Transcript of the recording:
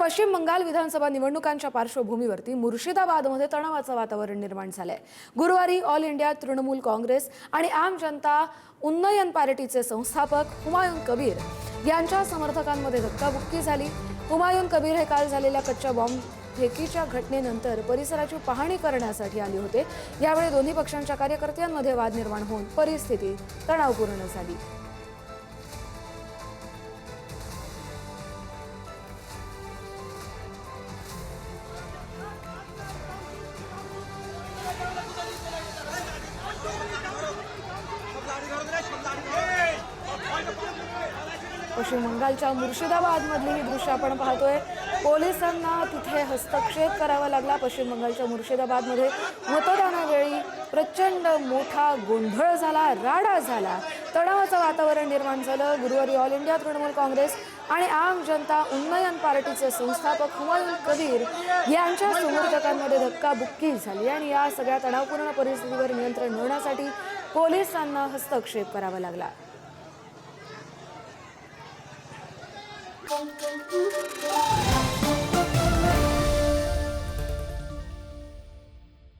पश्चिम बंगाल विधानसभा निवडणुकांच्या पार्श्वभूमीवरती मुर्शिदाबादमध्ये तणावाचं वातावरण निर्माण झालंय। गुरुवारी ऑल इंडिया तृणमूल काँग्रेस आणि आम जनता उन्नयन पार्टीचे संस्थापक हुमायून कबीर यांच्या समर्थकांमध्ये धक्काबुक्की झाली। हुमायून कबीर हे काल झालेल्या कच्च्या बॉम्ब फेकीच्या घटनेनंतर परिसराची पाहणी करण्यासाठी आले होते। यावेळी दोन्ही पक्षांच्या कार्यकर्त्यांमध्ये वाद निर्माण होऊन परिस्थिती तणावपूर्ण झाली। पश्चिम बंगालच्या मुर्शिदाबादमधली ही दृश्य आपण पाहतोय। पोलिसांना तिथे हस्तक्षेप करावा लागला। पश्चिम बंगालच्या मुर्शिदाबादमध्ये मतदानावेळी प्रचंड मोठा गोंधळ झाला, राडा झाला, तणावाचं वातावरण निर्माण झालं। गुरुवारी ऑल इंडिया तृणमूल काँग्रेस आणि आम जनता उन्नयन पार्टीचे संस्थापक हुमायून कबीर यांच्या समर्थकांमध्ये धक्काबुक्की झाली आणि या सगळ्या तणावपूर्ण परिस्थितीवर नियंत्रण मिळवण्यासाठी पोलिसांना हस्तक्षेप करावा लागला।